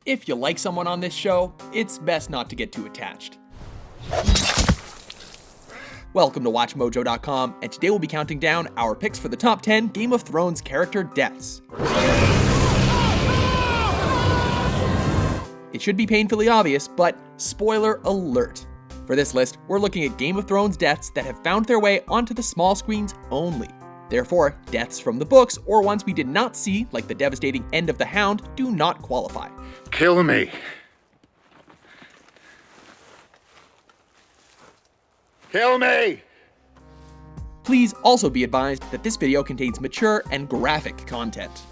if you like someone on this show, it's best not to get too attached. Welcome to WatchMojo.com, and today we'll be counting down our picks for the top 10 Game of Thrones character deaths. It should be painfully obvious, but spoiler alert. For this list, we're looking at Game of Thrones deaths that have found their way onto the small screens only. Therefore, deaths from the books or ones we did not see, like the devastating end of the Hound, do not qualify. Kill me. Kill me! Please also be advised that this video contains mature and graphic content.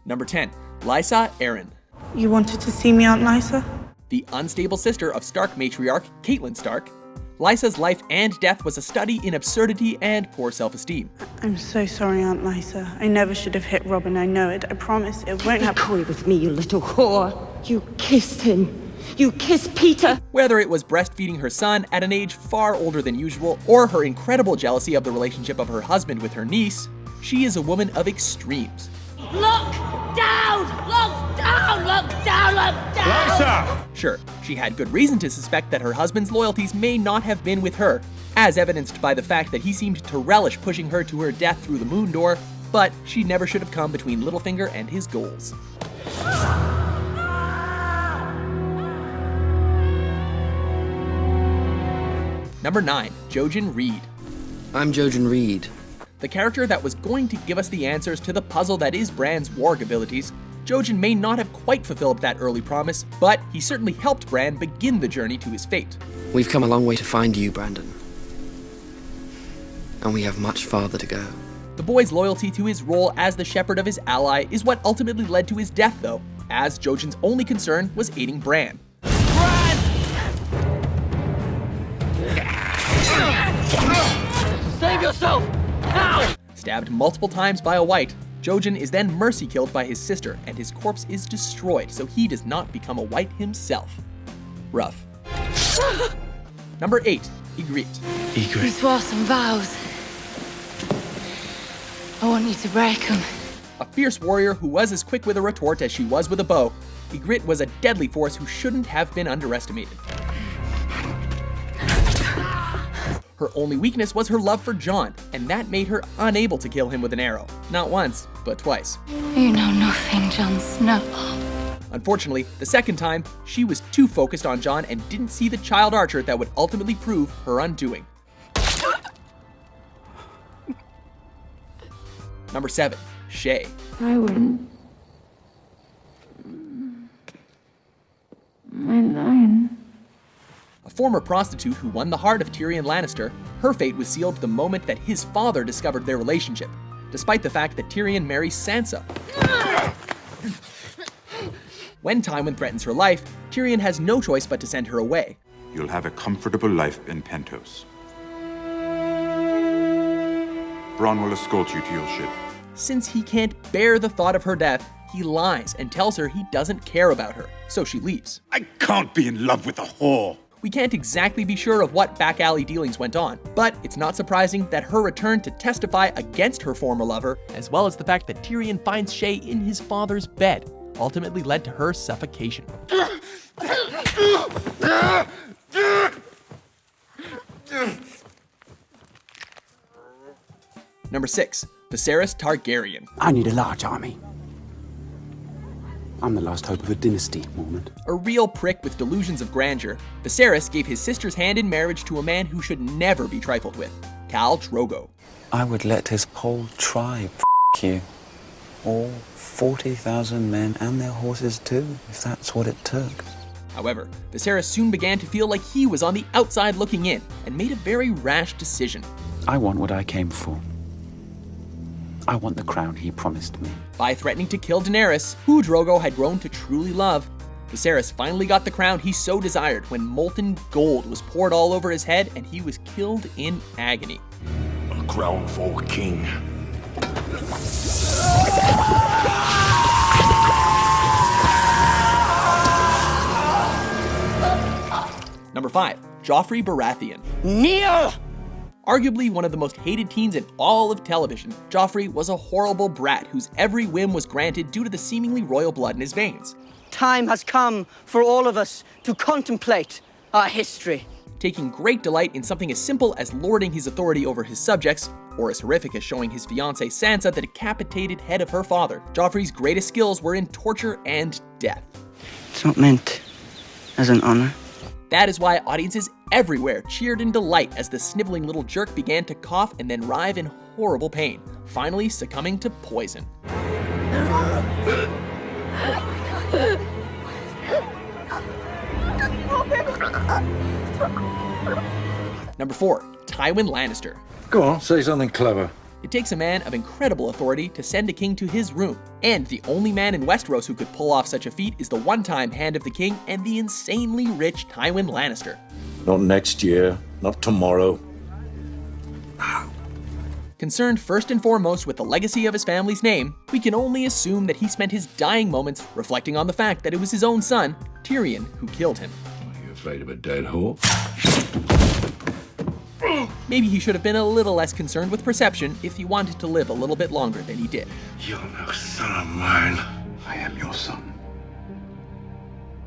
Number 10, Lysa Arryn. You wanted to see me, Aunt Lysa? The unstable sister of Stark matriarch Catelyn Stark, Lysa's life and death was a study in absurdity and poor self-esteem. I'm so sorry, Aunt Lysa. I never should have hit Robin, I know it. I promise it won't happen. Coy with me, you little whore. You kissed him. You kissed Peter. Whether it was breastfeeding her son at an age far older than usual, or her incredible jealousy of the relationship of her husband with her niece, she is a woman of extremes. Look down! Look down! Look down! Look down! Lysa! Sure, she had good reason to suspect that her husband's loyalties may not have been with her, as evidenced by the fact that he seemed to relish pushing her to her death through the moon door, but she never should have come between Littlefinger and his goals. Number 9, Jojen Reed. I'm Jojen Reed. The character that was going to give us the answers to the puzzle that is Bran's warg abilities, Jojen may not have quite fulfilled that early promise, but he certainly helped Bran begin the journey to his fate. We've come a long way to find you, Brandon. And we have much farther to go. The boy's loyalty to his role as the shepherd of his ally is what ultimately led to his death though, as Jojen's only concern was aiding Bran. Save yourself! Now! Stabbed multiple times by a White, Jojen is then mercy killed by his sister, and his corpse is destroyed so he does not become a White himself. Rough. Number 8, Ygritte. You swore some vows. I want you to break them. A fierce warrior who was as quick with a retort as she was with a bow, Ygritte was a deadly force who shouldn't have been underestimated. Her only weakness was her love for Jon, and that made her unable to kill him with an arrow. Not once, but twice. You know nothing, Jon Snow. Unfortunately, the second time, she was too focused on Jon and didn't see the child archer that would ultimately prove her undoing. Number 7, Shae. I wouldn't. My line. A former prostitute who won the heart of Tyrion Lannister, her fate was sealed the moment that his father discovered their relationship, despite the fact that Tyrion marries Sansa. When Tywin threatens her life, Tyrion has no choice but to send her away. You'll have a comfortable life in Pentos. Bronn will escort you to your ship. Since he can't bear the thought of her death, he lies and tells her he doesn't care about her, so she leaves. I can't be in love with a whore. We can't exactly be sure of what back alley dealings went on, but it's not surprising that her return to testify against her former lover, as well as the fact that Tyrion finds Shae in his father's bed, ultimately led to her suffocation. Number 6, Viserys Targaryen. I need a large army. I'm the last hope of a dynasty, Mormont. A real prick with delusions of grandeur, Viserys gave his sister's hand in marriage to a man who should never be trifled with, Khal Drogo. I would let his whole tribe you. All 40,000 men and their horses too, if that's what it took. However, Viserys soon began to feel like he was on the outside looking in, and made a very rash decision. I want what I came for. I want the crown he promised me. By threatening to kill Daenerys, who Drogo had grown to truly love, Viserys finally got the crown he so desired when molten gold was poured all over his head and he was killed in agony. A crown for a king. Number 5, Joffrey Baratheon. Kneel! Arguably one of the most hated teens in all of television, Joffrey was a horrible brat whose every whim was granted due to the seemingly royal blood in his veins. Time has come for all of us to contemplate our history. Taking great delight in something as simple as lording his authority over his subjects, or as horrific as showing his fiancée Sansa the decapitated head of her father, Joffrey's greatest skills were in torture and death. It's not meant as an honor. That is why audiences everywhere cheered in delight as the sniveling little jerk began to cough and then writhe in horrible pain, finally succumbing to poison. Number 4, Tywin Lannister. Go on, say something clever. It takes a man of incredible authority to send a king to his room, and the only man in Westeros who could pull off such a feat is the one-time Hand of the King and the insanely rich Tywin Lannister. Not next year, not tomorrow. Concerned first and foremost with the legacy of his family's name, we can only assume that he spent his dying moments reflecting on the fact that it was his own son, Tyrion, who killed him. Are you afraid of a dead whore? Maybe he should have been a little less concerned with perception if he wanted to live a little bit longer than he did. You're no son of mine. I am your son.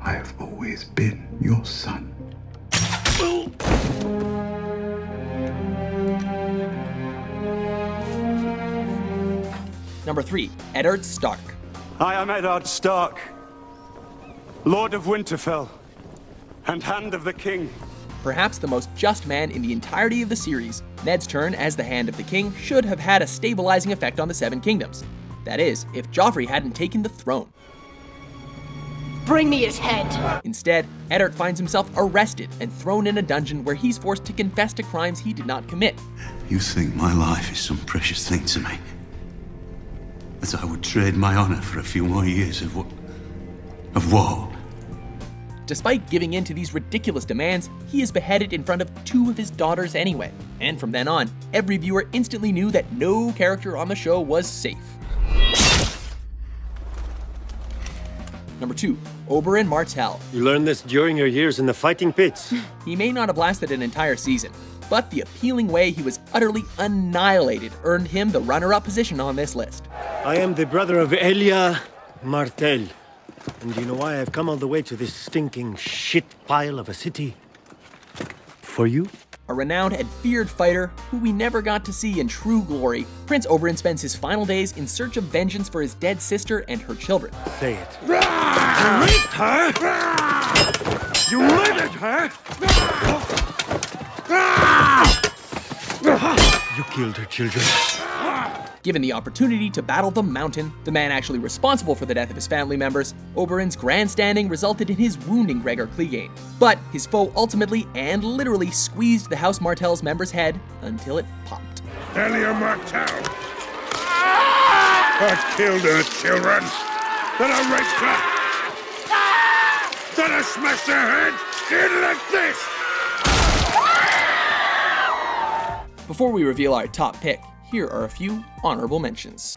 I have always been your son. Number 3, Eddard Stark. I am Eddard Stark, Lord of Winterfell and Hand of the King. Perhaps the most just man in the entirety of the series, Ned's turn as the Hand of the King should have had a stabilizing effect on the Seven Kingdoms. That is, if Joffrey hadn't taken the throne. Bring me his head. Instead, Eddard finds himself arrested and thrown in a dungeon where he's forced to confess to crimes he did not commit. You think my life is some precious thing to me? That I would trade my honor for a few more years of woe? Despite giving in to these ridiculous demands, he is beheaded in front of 2 of his daughters anyway. And from then on, every viewer instantly knew that no character on the show was safe. Number 2, Oberyn Martell. You learned this during your years in the fighting pits. He may not have lasted an entire season, but the appealing way he was utterly annihilated earned him the runner-up position on this list. I am the brother of Elia Martell. And do you know why I've come all the way to this stinking shit pile of a city? For you? A renowned and feared fighter who we never got to see in true glory, Prince Oberyn spends his final days in search of vengeance for his dead sister and her children. Say it. You raped her? You murdered her? You killed her children. Given the opportunity to battle the Mountain, the man actually responsible for the death of his family members, Oberyn's grandstanding resulted in his wounding Gregor Clegane. But his foe ultimately and literally squeezed the House Martell's member's head until it popped. Elia Martell! I killed her children! That I raped her! That I smashed her head in like this! Before we reveal our top pick, here are a few honorable mentions.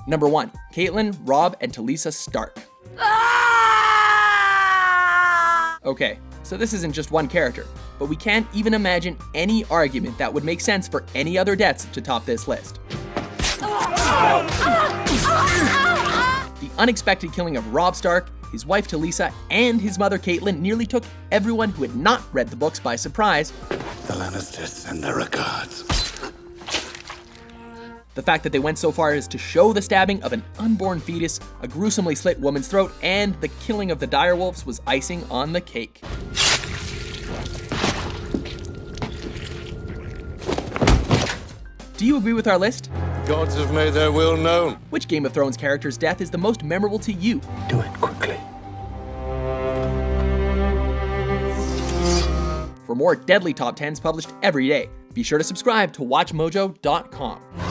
Number 1, Catelyn, Robb, and Talisa Stark. Okay, so this isn't just one character, but we can't even imagine any argument that would make sense for any other deaths to top this list. The unexpected killing of Robb Stark, his wife Talisa, and his mother Catelyn nearly took everyone who had not read the books by surprise. The Lannisters send their regards. The fact that they went so far as to show the stabbing of an unborn fetus, a gruesomely slit woman's throat, and the killing of the direwolves was icing on the cake. Do you agree with our list? Gods have made their will known. Which Game of Thrones character's death is the most memorable to you? Do it quickly. for more deadly top 10s published every day. Be sure to subscribe to WatchMojo.com.